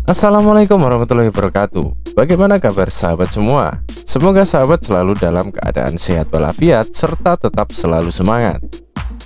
Assalamualaikum warahmatullahi wabarakatuh. Bagaimana kabar sahabat semua? Semoga sahabat selalu dalam keadaan sehat walafiat serta tetap selalu semangat.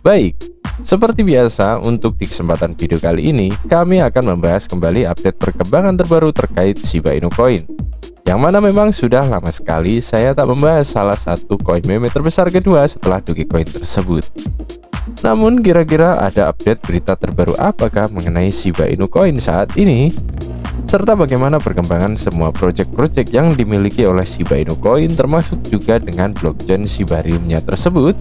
Baik, seperti biasa untuk di kesempatan video kali ini kami akan membahas kembali update perkembangan terbaru terkait Shiba Inu Coin, yang mana memang sudah lama sekali saya tak membahas salah satu koin meme terbesar kedua setelah Dogecoin tersebut. Namun kira-kira ada update berita terbaru apakah mengenai Shiba Inu Coin saat ini? Serta bagaimana perkembangan semua proyek-proyek yang dimiliki oleh Shiba Inu Coin, termasuk juga dengan blockchain Shibarium-nya tersebut.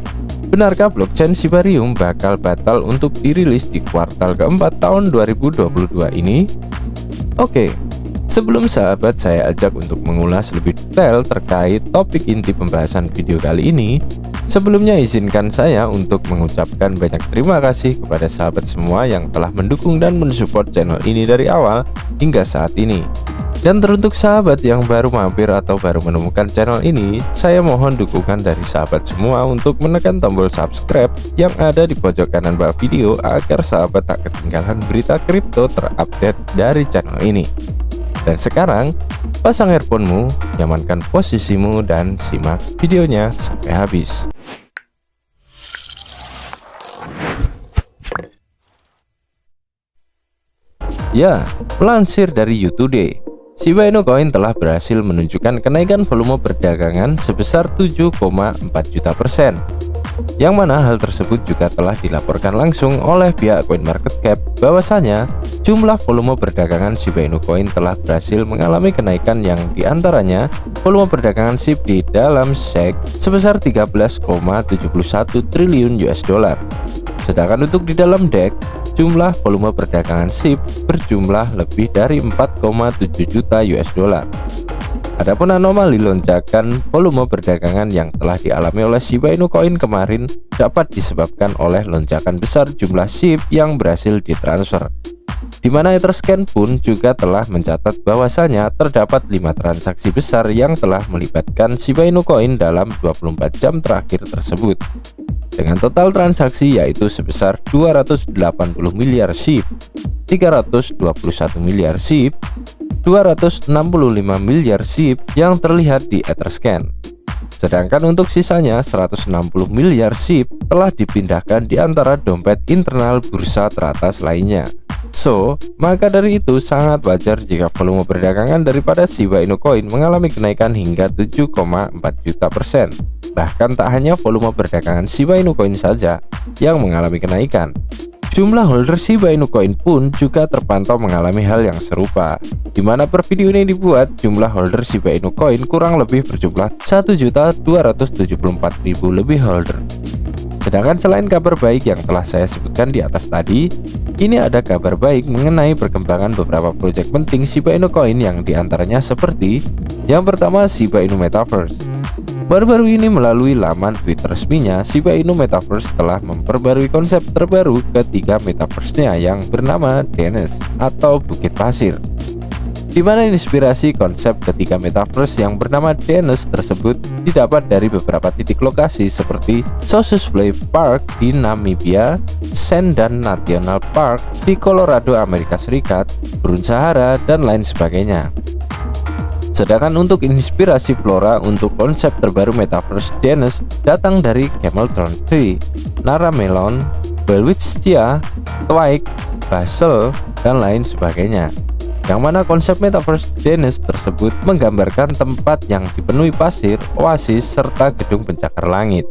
Benarkah blockchain Shibarium bakal batal untuk dirilis di kuartal keempat tahun 2022 ini? Oke, sebelum sahabat saya ajak untuk mengulas lebih detail terkait topik inti pembahasan video kali ini, sebelumnya izinkan saya untuk mengucapkan banyak terima kasih kepada sahabat semua yang telah mendukung dan mensupport channel ini dari awal hingga saat ini. Dan teruntuk sahabat yang baru mampir atau baru menemukan channel ini, saya mohon dukungan dari sahabat semua untuk menekan tombol subscribe yang ada di pojok kanan bawah video agar sahabat tak ketinggalan berita kripto terupdate dari channel ini. Dan sekarang, pasang earphone-mu, nyamankan posisimu, dan simak videonya sampai habis. Ya, melansir dari YouToday, Shiba Inu Coin telah berhasil menunjukkan kenaikan volume perdagangan sebesar 7,4 juta %. Yang mana hal tersebut juga telah dilaporkan langsung oleh pihak CoinMarketCap bahwasanya jumlah volume perdagangan Shiba Inu Coin telah berhasil mengalami kenaikan yang diantaranya volume perdagangan SHIB di dalam SEC sebesar 13,71 triliun US dollar. Sedangkan untuk di dalam DEX, jumlah volume perdagangan SHIB berjumlah lebih dari 4,7 juta US dollar. Adapun anomali lonjakan volume perdagangan yang telah dialami oleh Shiba Inu Coin kemarin dapat disebabkan oleh lonjakan besar jumlah SHIB yang berhasil ditransfer, di mana Etherscan pun juga telah mencatat bahwasanya terdapat 5 transaksi besar yang telah melibatkan Shiba Inu Coin dalam 24 jam terakhir tersebut, dengan total transaksi yaitu sebesar 280 miliar SHIB, 321 miliar SHIB, 265 miliar SHIB yang terlihat di Etherscan. Sedangkan untuk sisanya 160 miliar SHIB telah dipindahkan di antara dompet internal bursa teratas lainnya. Maka dari itu sangat wajar jika volume perdagangan daripada Shiba Inu Coin mengalami kenaikan hingga 7,4 juta %. Bahkan tak hanya volume perdagangan Shiba Inu Coin saja yang mengalami kenaikan, jumlah holder Shiba Inu Coin pun juga terpantau mengalami hal yang serupa, di mana per video ini dibuat jumlah holder Shiba Inu Coin kurang lebih berjumlah 1.274.000 lebih holder. Sedangkan selain kabar baik yang telah saya sebutkan di atas tadi, ini ada kabar baik mengenai perkembangan beberapa proyek penting Shiba Inu Coin, yang diantaranya seperti yang pertama, Shiba Inu Metaverse. Baru-baru ini melalui laman Twitter resminya, Shiba Inu Metaverse telah memperbarui konsep terbaru ketiga Metaverse-nya yang bernama Denes atau Bukit Pasir, di mana inspirasi konsep ketiga Metaverse yang bernama Denes tersebut didapat dari beberapa titik lokasi seperti Sossusvlei Park di Namibia, Sandan National Park di Colorado, Amerika Serikat, Burun Sahara, dan lain sebagainya. Sedangkan untuk inspirasi flora untuk konsep terbaru Metaverse Denes datang dari Camelthorn Tree, Naramelon, Welwitschia, Twig, Basel, dan lain sebagainya. Yang mana konsep Metaverse Denes tersebut menggambarkan tempat yang dipenuhi pasir, oasis, serta gedung pencakar langit.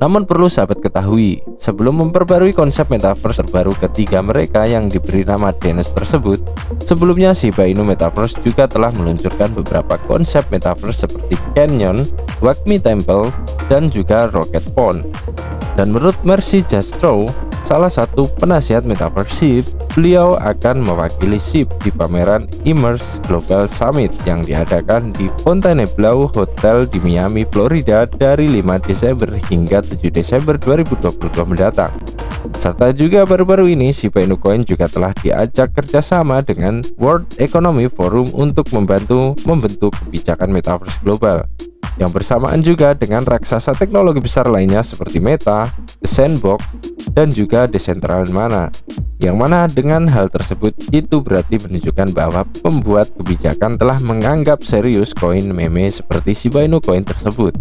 Namun perlu sahabat ketahui, sebelum memperbarui konsep Metaverse terbaru ketiga mereka yang diberi nama Denes tersebut, sebelumnya Shiba Inu Metaverse juga telah meluncurkan beberapa konsep Metaverse seperti Canyon, Wagmi Temple, dan juga Rocket Pond. Dan menurut Mercy Jastrow, salah satu penasihat Metaverse SHIB, beliau akan mewakili SHIB di pameran Immerse Global Summit yang diadakan di Fontainebleau Hotel di Miami, Florida dari 5 Desember hingga 7 Desember 2022 mendatang. Serta juga baru-baru ini Shiba Inu Coin juga telah diajak kerjasama dengan World Economic Forum untuk membantu membentuk kebijakan Metaverse global, yang bersamaan juga dengan raksasa teknologi besar lainnya seperti Meta, The Sandbox, dan juga Decentraland Mana. Yang mana dengan hal tersebut itu berarti menunjukkan bahwa pembuat kebijakan telah menganggap serius koin meme seperti Shiba Inu Coin tersebut.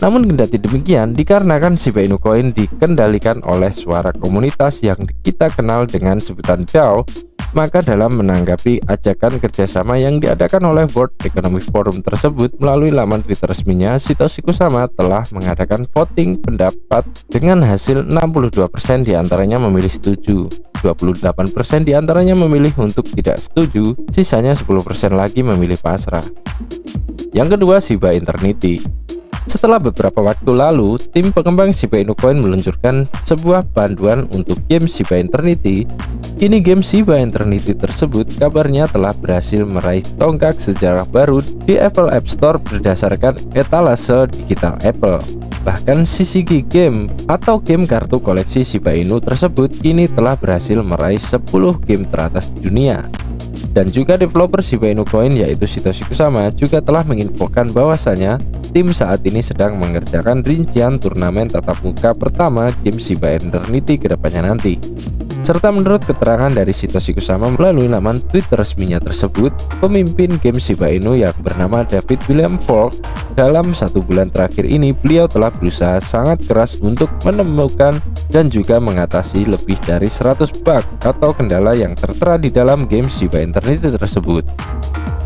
Namun kendati demikian, dikarenakan Shiba Inu Coin dikendalikan oleh suara komunitas yang kita kenal dengan sebutan DAO, maka dalam menanggapi ajakan kerjasama yang diadakan oleh World Economic Forum tersebut melalui laman Twitter resminya, Satoshi Kusama telah mengadakan voting pendapat dengan hasil 62% diantaranya memilih setuju, 28% diantaranya memilih untuk tidak setuju, sisanya 10% lagi memilih pasrah. Yang kedua, Shiba Eternity. Setelah beberapa waktu lalu, tim pengembang Shiba Inu Coin meluncurkan sebuah panduan untuk game Shiba Eternity. Kini game Shiba Eternity tersebut kabarnya telah berhasil meraih tonggak sejarah baru di Apple App Store berdasarkan etalase digital Apple. Bahkan CCG Game atau game kartu koleksi Shiba Inu tersebut kini telah berhasil meraih 10 game teratas di dunia. Dan juga developer Shiba Inu Coin yaitu Satoshi Kusama juga telah menginfokan bahwasanya tim saat ini sedang mengerjakan rincian turnamen tatap muka pertama game Shiba Eternity kedepannya nanti. Serta menurut keterangan dari Satoshi Kusama melalui laman Twitter resminya tersebut, pemimpin game Shiba Inu yang bernama David William Falk, dalam 1 bulan terakhir ini beliau telah berusaha sangat keras untuk menemukan dan juga mengatasi lebih dari 100 bug atau kendala yang tertera di dalam game Shiba Eternity tersebut.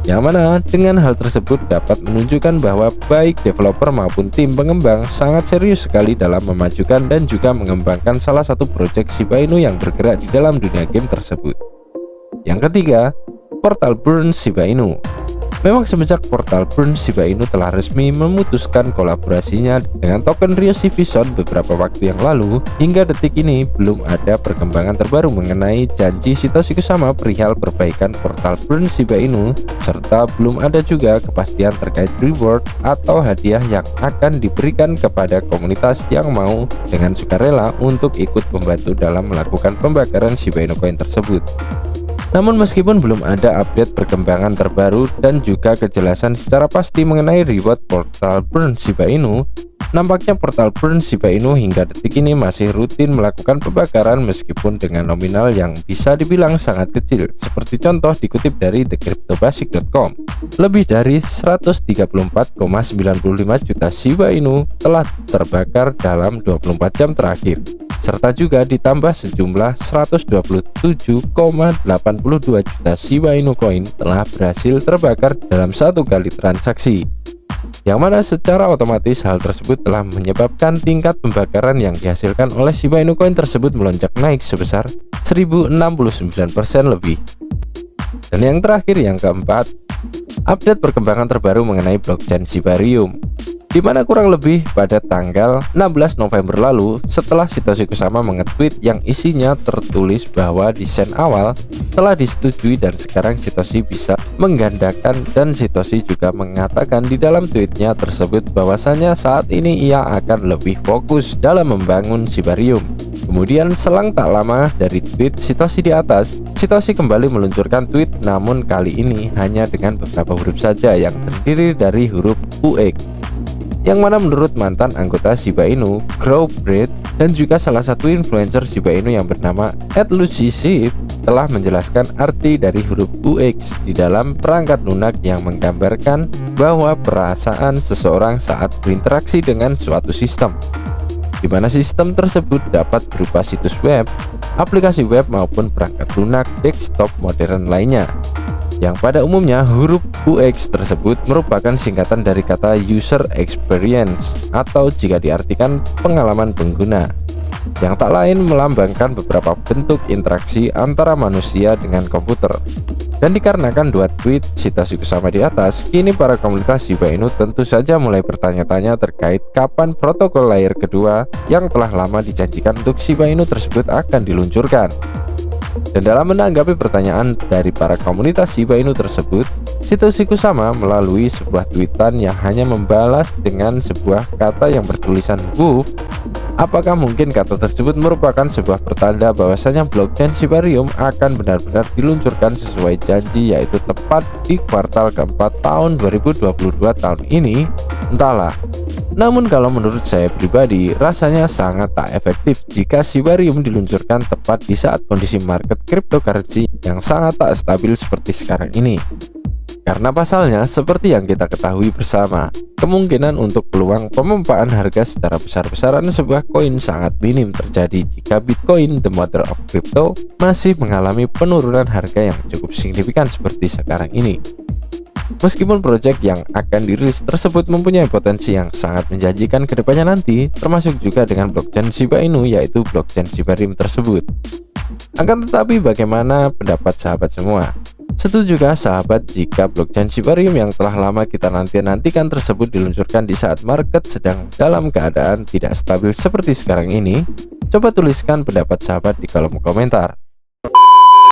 Yang mana dengan hal tersebut dapat menunjukkan bahwa baik developer maupun tim pengembang sangat serius sekali dalam memajukan dan juga mengembangkan salah satu proyek Shiba Inu yang bergerak di dalam dunia game tersebut. Yang ketiga, Portal Burn Shiba Inu. Memang semenjak Portal Burn, Shiba Inu telah resmi memutuskan kolaborasinya dengan token Ryoshi Vision beberapa waktu yang lalu. Hingga detik ini belum ada perkembangan terbaru mengenai janji Satoshi Kusama perihal perbaikan Portal Burn Shiba Inu, serta belum ada juga kepastian terkait reward atau hadiah yang akan diberikan kepada komunitas yang mau dengan sukarela untuk ikut membantu dalam melakukan pembakaran Shiba Inu Coin tersebut. Namun meskipun belum ada update perkembangan terbaru dan juga kejelasan secara pasti mengenai reward Portal Burn Shiba Inu, nampaknya Portal Burn Shiba Inu hingga detik ini masih rutin melakukan pembakaran meskipun dengan nominal yang bisa dibilang sangat kecil. Seperti contoh dikutip dari thecryptobasic.com, lebih dari 134,95 juta Shiba Inu telah terbakar dalam 24 jam terakhir. Serta juga ditambah sejumlah 127,82 juta Shiba Inu Coin telah berhasil terbakar dalam 1 kali transaksi. Yang mana secara otomatis hal tersebut telah menyebabkan tingkat pembakaran yang dihasilkan oleh Shiba Inu Coin tersebut melonjak naik sebesar 1069% lebih. Dan yang terakhir, yang keempat, update perkembangan terbaru mengenai blockchain Shibarium, di mana kurang lebih pada tanggal 16 November lalu, setelah Satoshi Kusama mengetweet yang isinya tertulis bahwa desain awal telah disetujui dan sekarang Satoshi bisa menggandakan, dan Satoshi juga mengatakan di dalam tweetnya tersebut bahwasanya saat ini ia akan lebih fokus dalam membangun Shibarium. Kemudian selang tak lama dari tweet Satoshi di atas, Satoshi kembali meluncurkan tweet, namun kali ini hanya dengan beberapa huruf saja yang terdiri dari huruf UX, yang mana menurut mantan anggota Shiba Inu, Growbread, dan juga salah satu influencer Shiba Inu yang bernama @lucyship telah menjelaskan arti dari huruf UX di dalam perangkat lunak yang menggambarkan bahwa perasaan seseorang saat berinteraksi dengan suatu sistem, di mana sistem tersebut dapat berupa situs web, aplikasi web maupun perangkat lunak desktop modern lainnya. Yang pada umumnya huruf UX tersebut merupakan singkatan dari kata user experience, atau jika diartikan pengalaman pengguna, yang tak lain melambangkan beberapa bentuk interaksi antara manusia dengan komputer. Dan dikarenakan dua tweet Satoshi Kusama di atas, kini para komunitas Shiba Inu tentu saja mulai bertanya-tanya terkait kapan protokol layer kedua yang telah lama dijanjikan untuk Shiba Inu tersebut akan diluncurkan. Dan dalam menanggapi pertanyaan dari para komunitas Shiba Inu tersebut, Satoshi Kusama melalui sebuah tweetan yang hanya membalas dengan sebuah kata yang bertulisan "woof", Apakah mungkin kata tersebut merupakan sebuah pertanda bahwasanya blockchain Shibarium akan benar-benar diluncurkan sesuai janji, yaitu tepat di kuartal keempat tahun 2022 tahun ini? Entahlah. Namun kalau menurut saya pribadi, rasanya sangat tak efektif jika Shibarium diluncurkan tepat di saat kondisi market cryptocurrency yang sangat tak stabil seperti sekarang ini. Karena pasalnya, seperti yang kita ketahui bersama, kemungkinan untuk peluang pemompaan harga secara besar-besaran sebuah koin sangat minim terjadi jika Bitcoin, the mother of crypto, masih mengalami penurunan harga yang cukup signifikan seperti sekarang ini. Meskipun proyek yang akan dirilis tersebut mempunyai potensi yang sangat menjanjikan ke depannya nanti, termasuk juga dengan blockchain Shiba Inu, yaitu blockchain Shibarium tersebut. Akan tetapi bagaimana pendapat sahabat semua? Setujukah sahabat jika blockchain Shibarium yang telah lama kita nantikan tersebut diluncurkan di saat market sedang dalam keadaan tidak stabil seperti sekarang ini? Coba tuliskan pendapat sahabat di kolom komentar.